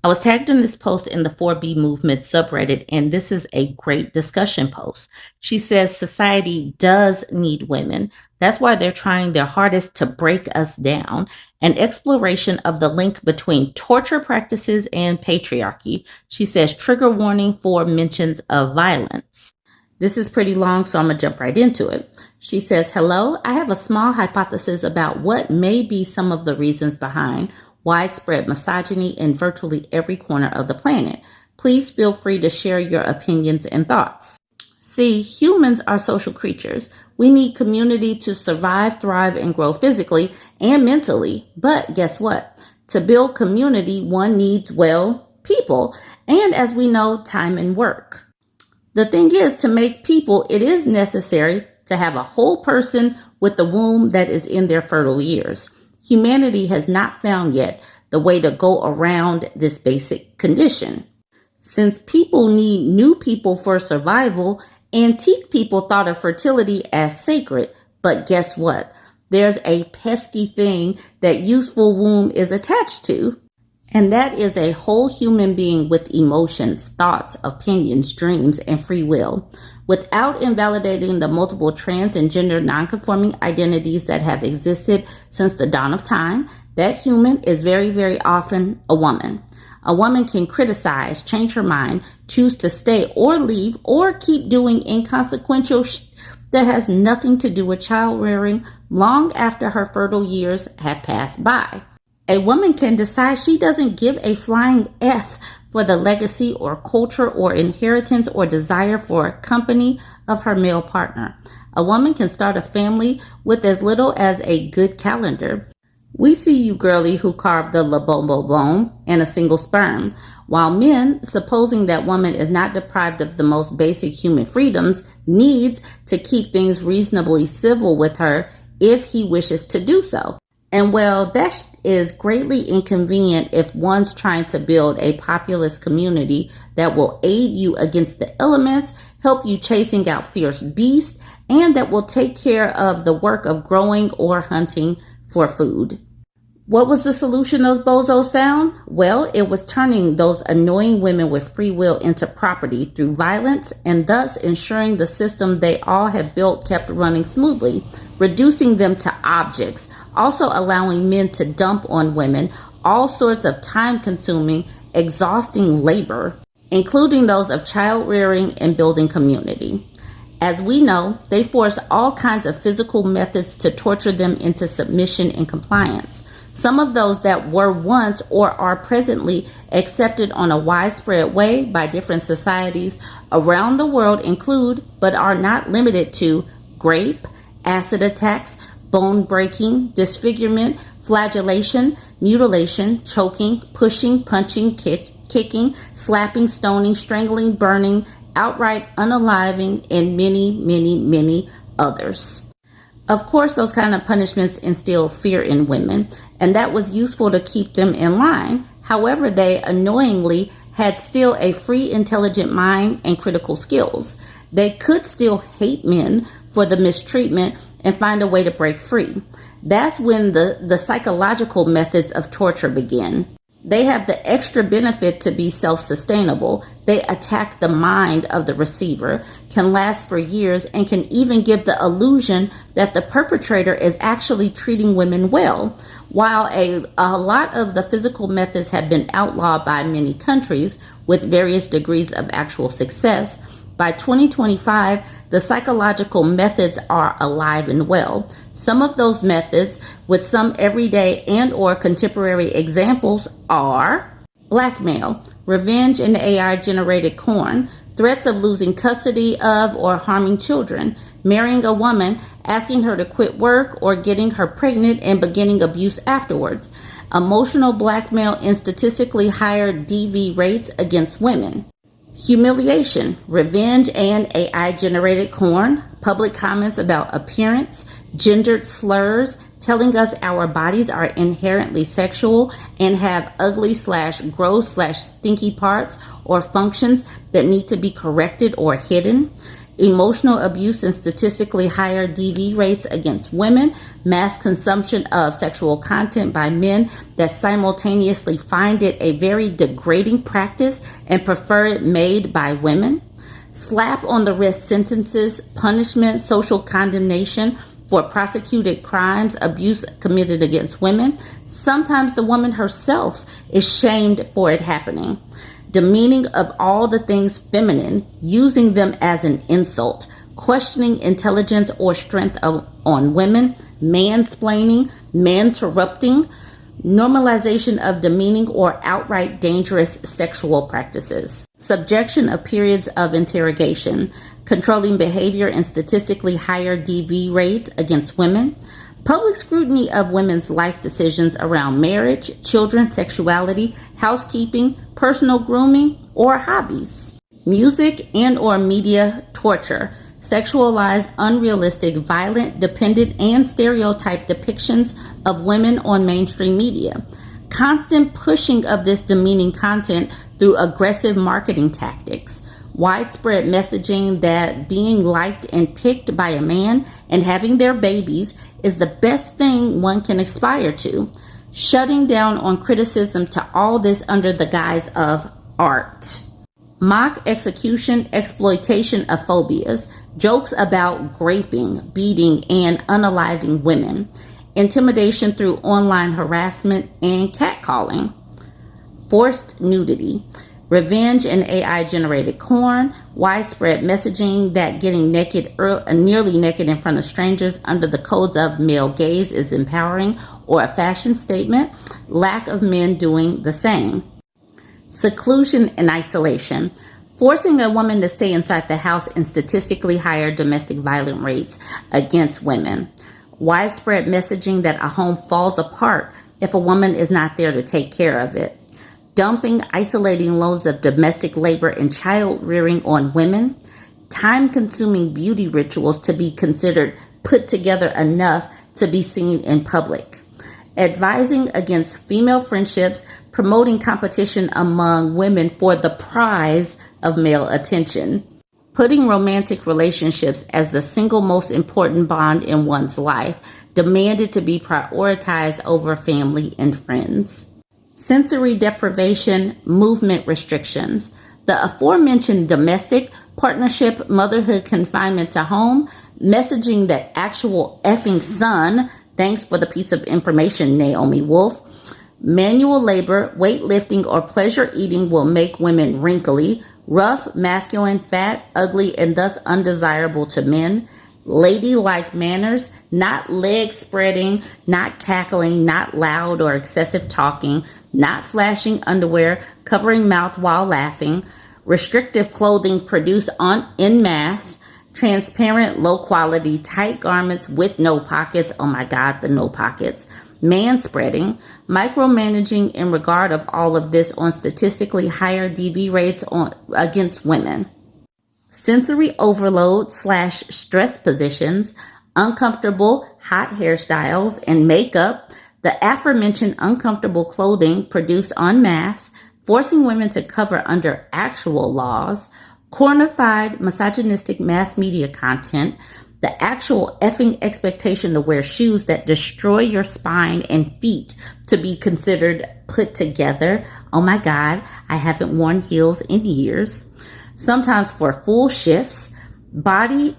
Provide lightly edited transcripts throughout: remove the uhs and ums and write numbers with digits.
I was tagged in this post in the 4B movement subreddit, and this is a great discussion post. She says society does need women. That's why they're trying their hardest to break us down. An exploration of the link between torture practices and patriarchy. She says, trigger warning for mentions of violence. This is pretty long, so I'm going to jump right into it. She says, hello, I have a small hypothesis about what may be some of the reasons behind widespread misogyny in virtually every corner of the planet. Please feel free to share your opinions and thoughts. See, humans are social creatures. We need community to survive, thrive, and grow physically and mentally. But guess what? To build community, one needs, well, people. And as we know, time and work. The thing is, to make people, it is necessary to have a whole person with the womb that is in their fertile years. Humanity has not found yet the way to go around this basic condition. Since people need new people for survival, antique people thought of fertility as sacred. But guess what? There's a pesky thing that useful womb is attached to. And that is a whole human being with emotions, thoughts, opinions, dreams, and free will. Without invalidating the multiple trans and gender nonconforming identities that have existed since the dawn of time, that human is very, very often a woman. A woman can criticize, change her mind, choose to stay or leave, or keep doing inconsequential that has nothing to do with child rearing long after her fertile years have passed by. A woman can decide she doesn't give a flying F for the legacy or culture or inheritance or desire for company of her male partner. A woman can start a family with as little as a good calendar. We see you, girlie, who carved the la bom bom bom and a single sperm, while men, supposing that woman is not deprived of the most basic human freedoms, needs to keep things reasonably civil with her if he wishes to do so. And well, that is greatly inconvenient if one's trying to build a populous community that will aid you against the elements, help you chasing out fierce beasts, and that will take care of the work of growing or hunting for food. What was the solution those bozos found? Well, it was turning those annoying women with free will into property through violence and thus ensuring the system they all had built kept running smoothly, reducing them to objects, also allowing men to dump on women all sorts of time-consuming, exhausting labor, including those of child rearing and building community. As we know, they forced all kinds of physical methods to torture them into submission and compliance. Some of those that were once or are presently accepted on a widespread way by different societies around the world include, but are not limited to, rape, acid attacks, bone breaking, disfigurement, flagellation, mutilation, choking, pushing, punching, kicking, slapping, stoning, strangling, burning, outright unaliving, and many, many, many others. Of course, those kind of punishments instill fear in women, and that was useful to keep them in line. However, they annoyingly had still a free, intelligent mind and critical skills. They could still hate men for the mistreatment and find a way to break free. That's when the psychological methods of torture begin. They have the extra benefit to be self-sustainable. They attack the mind of the receiver, can last for years, and can even give the illusion that the perpetrator is actually treating women well. While a lot of the physical methods have been outlawed by many countries with various degrees of actual success, by 2025, the psychological methods are alive and well. Some of those methods, with some everyday and or contemporary examples, are blackmail, revenge and AI-generated porn, threats of losing custody of or harming children, marrying a woman, asking her to quit work or getting her pregnant and beginning abuse afterwards, emotional blackmail and statistically higher DV rates against women. Humiliation, revenge and AI-generated porn, public comments about appearance, gendered slurs, telling us our bodies are inherently sexual and have ugly/gross/stinky parts or functions that need to be corrected or hidden. emotional abuse and statistically higher DV rates against women, mass consumption of sexual content by men that simultaneously find it a very degrading practice and prefer it made by women, slap on the wrist sentences, punishment, social condemnation for prosecuted crimes, abuse committed against women. Sometimes the woman herself is shamed for it happening. Demeaning of all the things feminine, using them as an insult, questioning intelligence or strength on women, mansplaining, man-interrupting, normalization of demeaning or outright dangerous sexual practices, subjection of periods of interrogation, controlling behavior and statistically higher DV rates against women, public scrutiny of women's life decisions around marriage, children, sexuality, housekeeping, personal grooming, or hobbies, music and or media torture, sexualized, unrealistic, violent, dependent, and stereotyped depictions of women on mainstream media, constant pushing of this demeaning content through aggressive marketing tactics, widespread messaging that being liked and picked by a man and having their babies is the best thing one can aspire to, shutting down on criticism to all this under the guise of art. Mock execution, exploitation of phobias, jokes about graping, beating, and unaliving women, intimidation through online harassment and catcalling, forced nudity, revenge and AI-generated porn, widespread messaging that getting naked, nearly naked in front of strangers under the codes of male gaze is empowering or a fashion statement, lack of men doing the same. Seclusion and isolation, forcing a woman to stay inside the house and statistically higher domestic violence rates against women. Widespread messaging that a home falls apart if a woman is not there to take care of it. Dumping isolating loads of domestic labor and child rearing on women. Time-consuming beauty rituals to be considered put together enough to be seen in public. Advising against female friendships, promoting competition among women for the prize of male attention, putting romantic relationships as the single most important bond in one's life, demanded to be prioritized over family and friends. Sensory deprivation, movement restrictions. The aforementioned domestic, partnership, motherhood confinement to home, messaging that actual effing son, thanks for the piece of information, Naomi Wolf, manual labor, weightlifting, or pleasure eating will make women wrinkly, rough, masculine, fat, ugly, and thus undesirable to men. Ladylike manners, not leg spreading, not cackling, not loud or excessive talking, not flashing underwear, covering mouth while laughing, restrictive clothing produced en masse, transparent, low quality, tight garments with no pockets. Oh my God, the no pockets. Manspreading, micromanaging in regard of all of this on statistically higher DV rates against women. Sensory overload / stress positions, uncomfortable hot hairstyles and makeup, the aforementioned uncomfortable clothing produced en masse, forcing women to cover under actual laws, cornified misogynistic mass media content, the actual effing expectation to wear shoes that destroy your spine and feet to be considered put together. Oh my God, I haven't worn heels in years. Sometimes for full shifts, body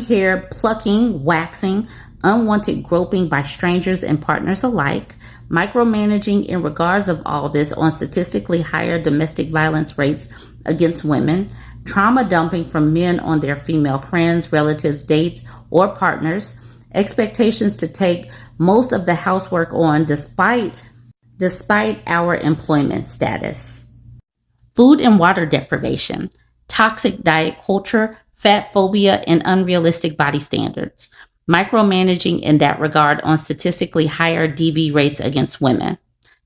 hair plucking, waxing, unwanted groping by strangers and partners alike, micromanaging in regards of all this on statistically higher domestic violence rates against women, trauma dumping from men on their female friends, relatives, dates, or partners, expectations to take most of the housework on despite our employment status. Food and water deprivation, toxic diet culture, fat phobia, and unrealistic body standards. Micromanaging in that regard on statistically higher DV rates against women.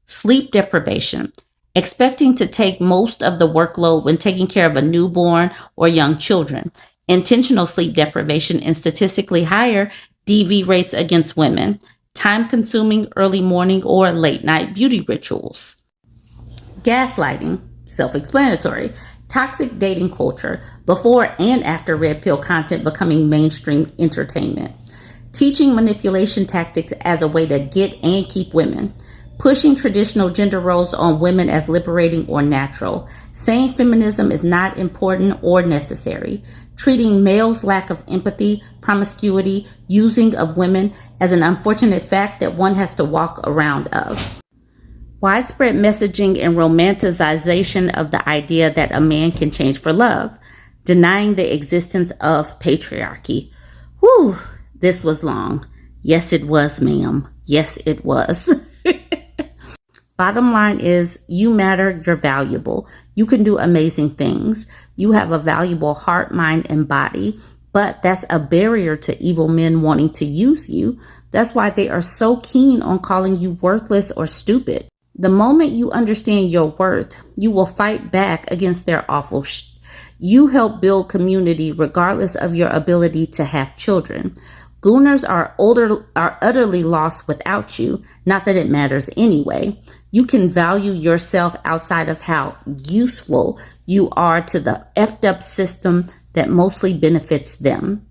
Sleep deprivation, expecting to take most of the workload when taking care of a newborn or young children. Intentional sleep deprivation and statistically higher DV rates against women. Time-consuming early morning or late night beauty rituals. Gaslighting, self-explanatory. Toxic dating culture, before and after red pill content becoming mainstream entertainment. Teaching manipulation tactics as a way to get and keep women. Pushing traditional gender roles on women as liberating or natural. Saying feminism is not important or necessary. Treating males' lack of empathy, promiscuity, using of women as an unfortunate fact that one has to walk around of. Widespread messaging and romanticization of the idea that a man can change for love. Denying the existence of patriarchy. Whew, this was long. Yes, it was, ma'am. Yes, it was. Bottom line is, you matter, you're valuable. You can do amazing things. You have a valuable heart, mind, and body, but that's a barrier to evil men wanting to use you. That's why they are so keen on calling you worthless or stupid. The moment you understand your worth, you will fight back against their awful You help build community regardless of your ability to have children. Gooners are utterly lost without you. Not that it matters anyway. You can value yourself outside of how useful you are to the effed up system that mostly benefits them.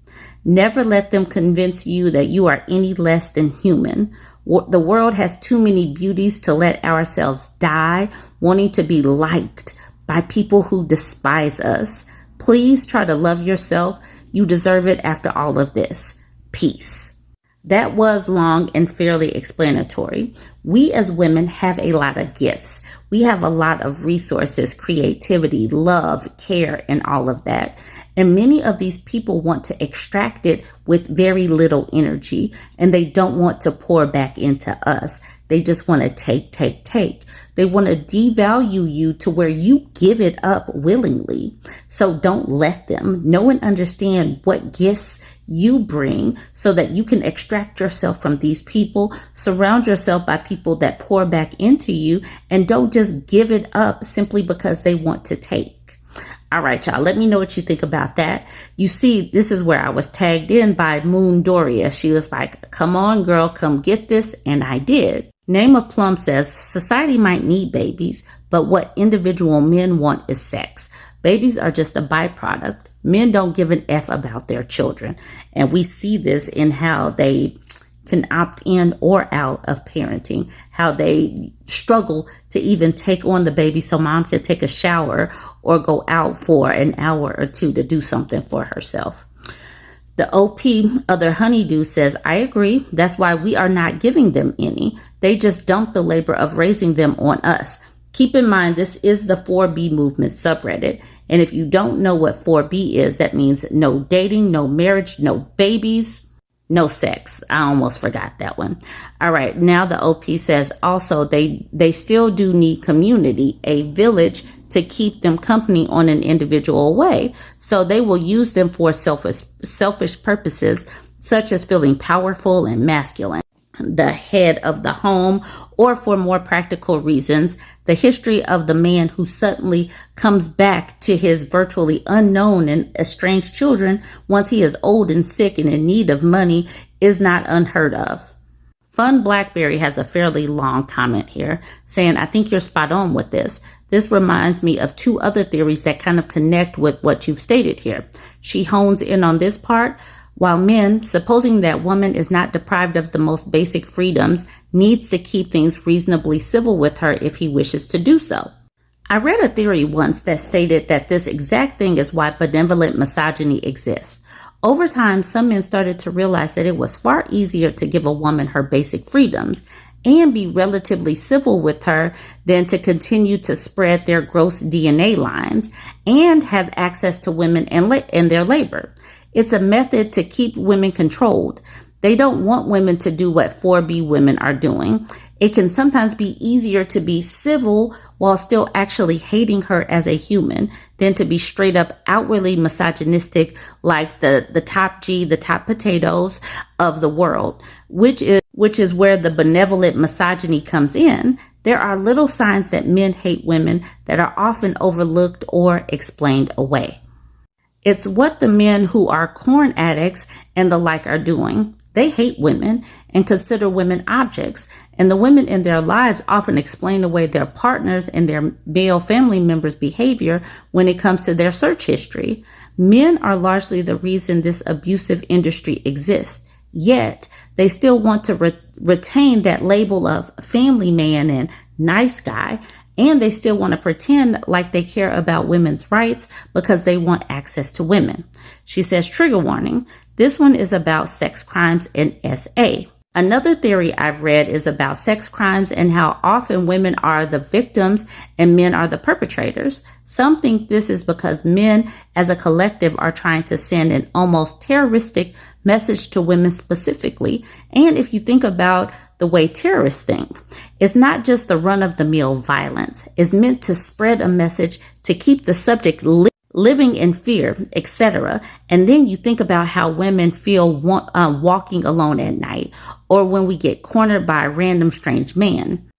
Never let them convince you that you are any less than human. The world has too many beauties to let ourselves die wanting to be liked by people who despise us. Please try to love yourself. You deserve it after all of this. Peace. That was long and fairly explanatory. We as women have a lot of gifts. We have a lot of resources, creativity, love, care, and all of that. And many of these people want to extract it with very little energy, and they don't want to pour back into us. They just want to take. They want to devalue you to where you give it up willingly. So don't let them. Know and understand what gifts you bring so that you can extract yourself from these people. Surround yourself by people that pour back into you, and don't just give it up simply because they want to take. All right, y'all, let me know what you think about that. You see, this is where I was tagged in by Moon Doria. She was like, come on, girl, come get this. And I did. Name of Plum says, society might need babies, but what individual men want is sex. Babies are just a byproduct. Men don't give an F about their children. And we see this in how they can opt in or out of parenting, how they struggle to even take on the baby so mom can take a shower or go out for an hour or two to do something for herself. The OP, other honeydew, says, I agree. That's why we are not giving them any. They just dump the labor of raising them on us. Keep in mind, this is the 4B movement subreddit. And if you don't know what 4B is, that means no dating, no marriage, no babies, no sex. I almost forgot that one. All right. Now the OP says also they still do need community, a village to keep them company on an individual way. So they will use them for selfish purposes, such as feeling powerful and masculine, the head of the home, or for more practical reasons, the history of the man who suddenly comes back to his virtually unknown and estranged children once he is old and sick and in need of money is not unheard of. Fun Blackberry has a fairly long comment here saying, I think you're spot on with this. This reminds me of two other theories that kind of connect with what you've stated here. She hones in on this part. While men, supposing that woman is not deprived of the most basic freedoms, needs to keep things reasonably civil with her if he wishes to do so. I read a theory once that stated that this exact thing is why benevolent misogyny exists. Over time, some men started to realize that it was far easier to give a woman her basic freedoms and be relatively civil with her than to continue to spread their gross DNA lines and have access to women and their labor. It's a method to keep women controlled. They don't want women to do what 4B women are doing. It can sometimes be easier to be civil while still actually hating her as a human than to be straight up outwardly misogynistic like the top G, the top potatoes of the world, which is where the benevolent misogyny comes in. There are little signs that men hate women that are often overlooked or explained away. It's what the men who are corn addicts and the like are doing. They hate women and consider women objects, And the women in their lives often explain away their partners and their male family members' behavior when it comes to their search history. Men are largely the reason this abusive industry exists. Yet, they still want to retain that label of family man and nice guy, and they still want to pretend like they care about women's rights because they want access to women. She says, trigger warning, this one is about sex crimes and SA. Another theory I've read is about sex crimes and how often women are the victims and men are the perpetrators. Some think this is because men as a collective are trying to send an almost terroristic message to women specifically. And if you think about the way terrorists think, it's not just the run-of-the-mill violence. It's meant to spread a message to keep the subject living in fear, etc. And then you think about how women feel walking alone at night, or when we get cornered by a random strange man.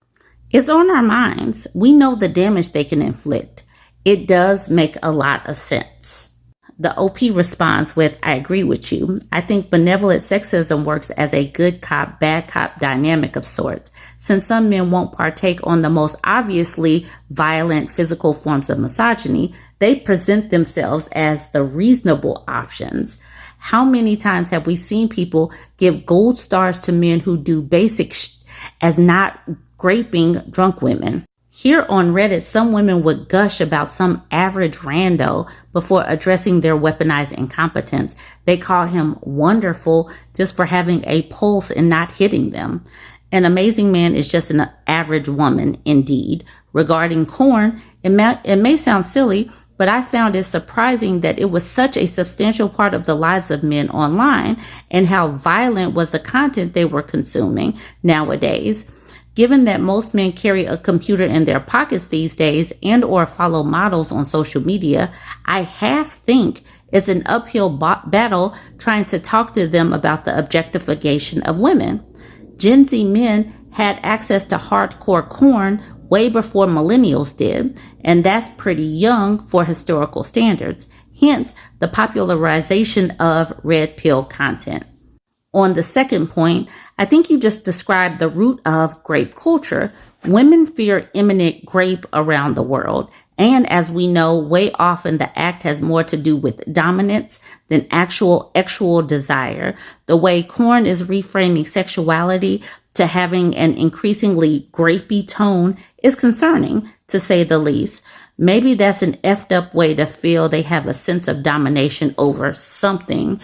It's on our minds. We know the damage they can inflict. It does make a lot of sense. The OP responds with, I agree with you. I think benevolent sexism works as a good cop, bad cop dynamic of sorts, since some men won't partake on the most obviously violent physical forms of misogyny. They present themselves as the reasonable options. How many times have we seen people give gold stars to men who do basic as not raping drunk women? Here on Reddit, some women would gush about some average rando before addressing their weaponized incompetence. They call him wonderful just for having a pulse and not hitting them. An amazing man is just an average woman, indeed. Regarding corn, it may sound silly, but I found it surprising that it was such a substantial part of the lives of men online and how violent was the content they were consuming nowadays. Given that most men carry a computer in their pockets these days and or follow models on social media, I half think it's an uphill battle trying to talk to them about the objectification of women. Gen Z men had access to hardcore corn way before millennials did, and that's pretty young for historical standards, hence the popularization of red pill content. On the second point, I think you just described the root of grape culture. Women fear imminent grape around the world. And as we know, way often the act has more to do with dominance than actual desire. The way corn is reframing sexuality to having an increasingly grapey tone is concerning, to say the least. Maybe that's an effed up way to feel they have a sense of domination over something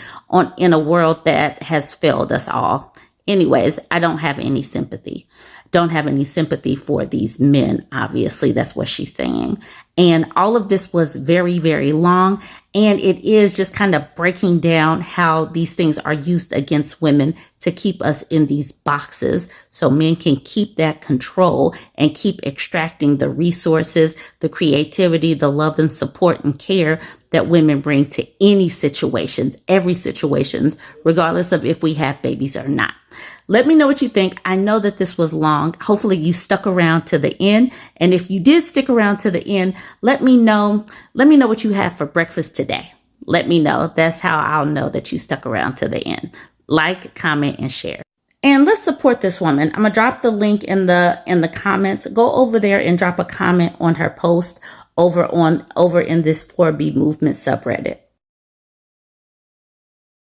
in a world that has failed us all. Anyways, I don't have any sympathy. Don't have any sympathy for these men, obviously. That's what she's saying. And all of this was very, very long. And it is just kind of breaking down how these things are used against women to keep us in these boxes so men can keep that control and keep extracting the resources, the creativity, the love and support and care that women bring to any situations, every situations, regardless of if we have babies or not. Let me know what you think. I know that this was long. Hopefully you stuck around to the end. And if you did stick around to the end, let me know what you have for breakfast today. Let me know. That's how I'll know that you stuck around to the end. Like, comment, and share. And let's support this woman. I'm going to drop the link in the comments. Go over there and drop a comment on her post over in this 4B movement subreddit.